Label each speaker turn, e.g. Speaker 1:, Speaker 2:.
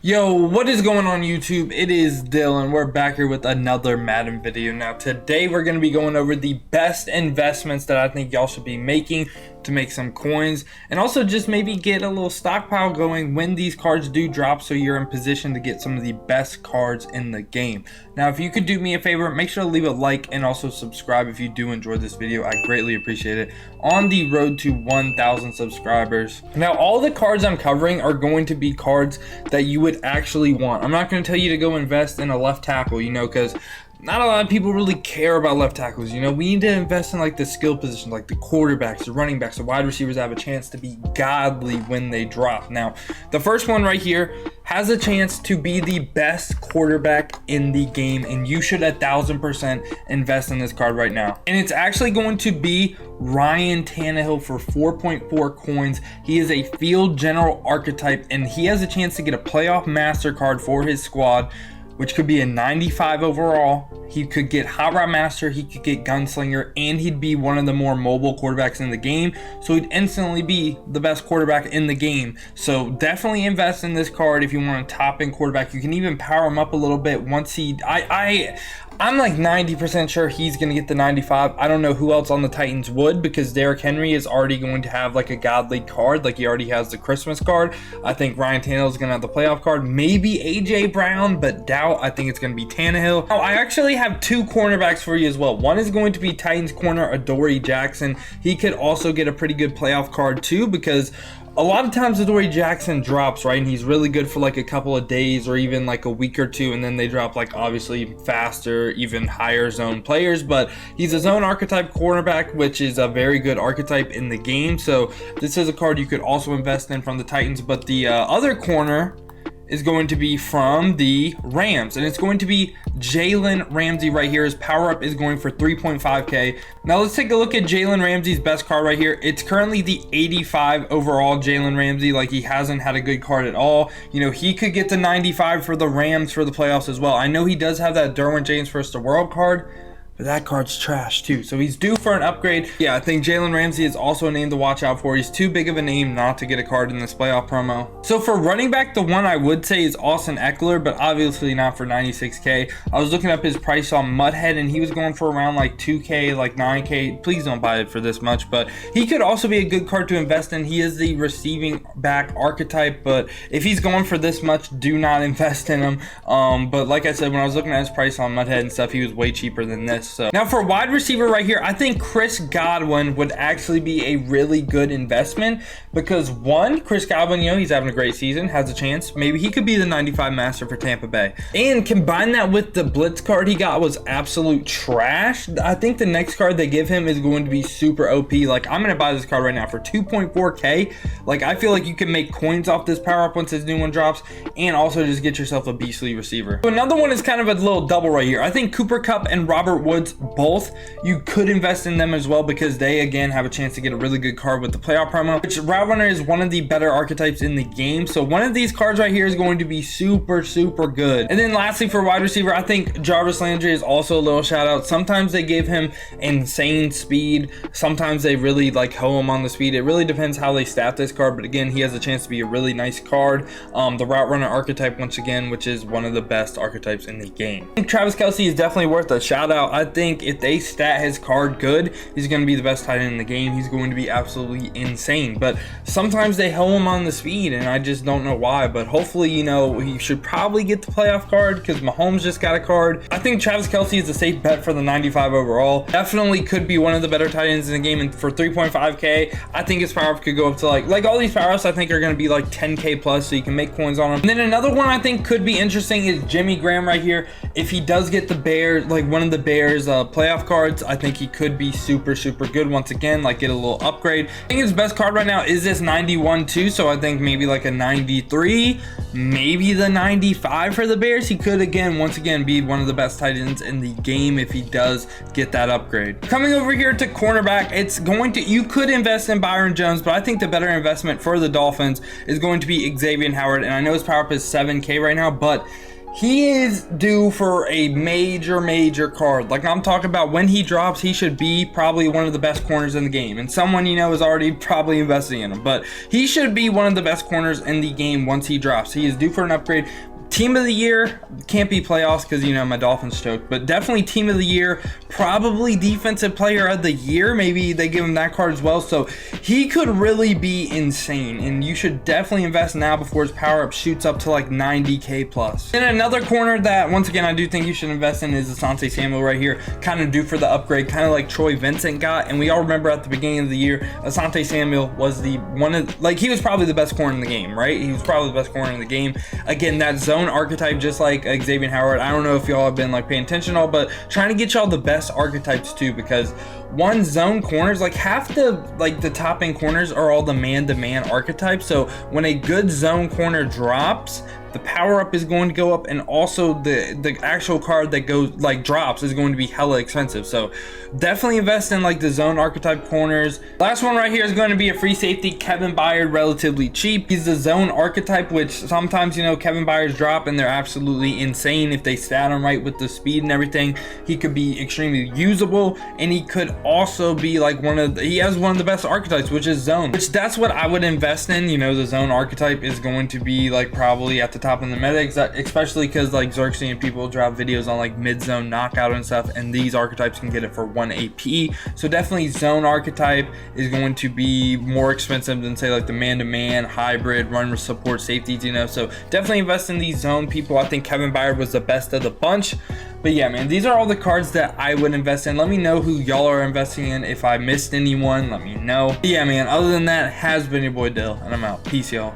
Speaker 1: Yo, what is going on YouTube? It is Dylan. We're back here with another Madden video. Now today we're going to be going over the best investments that I think y'all should be making to make some coins, and also just maybe get a little stockpile going when these cards do drop, so you're in position to get some of the best cards in the game. Now if you could do me a favor, make sure to leave a like and also subscribe if you do enjoy this video. I greatly appreciate it. On the road to 1,000 subscribers. Now all the cards I'm covering are going to be cards that you would actually want. I'm not going to tell you to go invest in a left tackle, because not a lot of people really care about left tackles. We need to invest in like the skill positions, like the quarterbacks, the running backs, the wide receivers that have a chance to be godly when they drop. Now the first one right here has a chance to be the best quarterback in the game, and you should 1,000% invest in this card right now. And it's actually going to be Ryan Tannehill for 4.4 coins. He is a field general archetype, and he has a chance to get a playoff master card for his squad, which could be a 95 overall. He could get Hot Rod Master, he could get Gunslinger, and he'd be one of the more mobile quarterbacks in the game. So he'd instantly be the best quarterback in the game. So definitely invest in this card if you want a top end quarterback. You can even power him up a little bit once I'm like 90% sure he's going to get the 95. I don't know who else on the Titans would, because Derrick Henry is already going to have like a godly card. Like he already has the Christmas card. I think Ryan Tannehill is going to have the playoff card. Maybe AJ Brown, but doubt. I think it's going to be Tannehill. Now, I actually have two cornerbacks for you as well. One is going to be Titans corner Adoree Jackson. He could also get a pretty good playoff card too, because a lot of times Adoree Jackson drops, right? And he's really good for like a couple of days or even like a week or two, and then they drop like obviously faster, even higher zone players. But he's a zone archetype cornerback, which is a very good archetype in the game. So this is a card you could also invest in from the Titans. But the other corner is going to be from the Rams, and it's going to be Jalen Ramsey right here. His power up is going for 3.5k. Now let's take a look at Jalen Ramsey's best card right here. It's currently the 85 overall Jalen Ramsey. Like, he hasn't had a good card at all. He could get the 95 for the Rams for the playoffs as well. I know he does have that Derwin James first to world card, but that card's trash too. So he's due for an upgrade. Yeah, I think Jalen Ramsey is also a name to watch out for. He's too big of a name not to get a card in this playoff promo. So for running back, the one I would say is Austin Eckler, but obviously not for 96k. I was looking up his price on Mudhead, and he was going for around like 2k, like 9k. Please don't buy it for this much, but he could also be a good card to invest in. He is the receiving back archetype, but if he's going for this much, do not invest in him. But like I said, when I was looking at his price on Mudhead and stuff, he was way cheaper than this. So now for wide receiver right here, I think Chris Godwin would actually be a really good investment, because one, Chris Godwin, he's having a great season, has a chance. Maybe he could be the 95 master for Tampa Bay. And combine that with the blitz card he got was absolute trash. I think the next card they give him is going to be super OP. Like, I'm going to buy this card right now for 2.4k. Like, I feel like you can make coins off this power up once his new one drops, and also just get yourself a beastly receiver. So another one is kind of a little double right here. I think Cooper Kupp and Robert Woods, both, you could invest in them as well, because they again have a chance to get a really good card with the playoff promo, which Route Runner is one of the better archetypes in the game. So one of these cards right here is going to be super good. And then lastly, for wide receiver, I think Jarvis Landry is also a little shout out. Sometimes they give him insane speed, sometimes they really like hoe him on the speed. It really depends how they stat this card, but again, he has a chance to be a really nice card. The Route Runner archetype, once again, which is one of the best archetypes in the game. I think Travis Kelce is definitely worth a shout out. I think if they stat his card good, he's going to be the best tight end in the game. He's going to be absolutely insane. But sometimes they hoe him on the speed, and I just don't know why. But hopefully, he should probably get the playoff card, because Mahomes just got a card. I think Travis Kelce is a safe bet for the 95 overall. Definitely could be one of the better tight ends in the game. And for 3.5k, I think his power up could go up to like all these power ups I think are going to be like 10k plus, so you can make coins on him. And then another one I think could be interesting is Jimmy Graham right here. If he does get the Bears, like one of the Bears playoff cards, I think he could be super good once again, like get a little upgrade. I think his best card right now is this 91 too, so I think maybe like a 93, maybe the 95 for the Bears. He could once again be one of the best tight ends in the game if he does get that upgrade. Coming over here to cornerback, you could invest in Byron Jones, but I think the better investment for the Dolphins is going to be Xavier Howard. And I know his power up is 7k right now, but he is due for a major card. Like, I'm talking about when he drops, he should be probably one of the best corners in the game. And someone you know is already probably investing in him. But he should be one of the best corners in the game once he drops. He is due for an upgrade. Team of the year, can't be playoffs because, you know, my Dolphins choked, but definitely team of the year, probably defensive player of the year. Maybe they give him that card as well. So he could really be insane, and you should definitely invest now before his power up shoots up to like 90k plus. And another corner that, once again, I do think you should invest in is Asante Samuel right here, kind of due for the upgrade, kind of like Troy Vincent got. And we all remember at the beginning of the year, Asante Samuel was he was probably the best corner in the game, right? He was probably the best corner in the game. Again, that zone archetype, just like Xavier Howard. I don't know if y'all have been like paying attention at all, but trying to get y'all the best archetypes too, because one, zone corners, like half the top end corners are all the man-to-man archetypes. So when a good zone corner drops, the power up is going to go up, and also the actual card that goes like drops is going to be hella expensive. So definitely invest in like the zone archetype corners. Last one right here is going to be a free safety, Kevin Byard, relatively cheap. He's the zone archetype, which sometimes, you know, Kevin Byard's drop and they're absolutely insane if they stat him right with the speed and everything. He could be extremely usable, and he could also be like he has one of the best archetypes, which is zone, which that's what I would invest in. You know, the zone archetype is going to be like probably at the top in the meta, especially because like Xerxes and people drop videos on like mid-zone knockout and stuff, and these archetypes can get it for 1 AP. So definitely zone archetype is going to be more expensive than say like the man-to-man hybrid run with support safeties, you know. So definitely invest in these zone people. I think Kevin Byard was the best of the bunch. But yeah, man, these are all the cards that I would invest in. Let me know who y'all are investing in. If I missed anyone, let me know. But yeah, man, other than that, has been your boy Dill, and I'm out. Peace, y'all.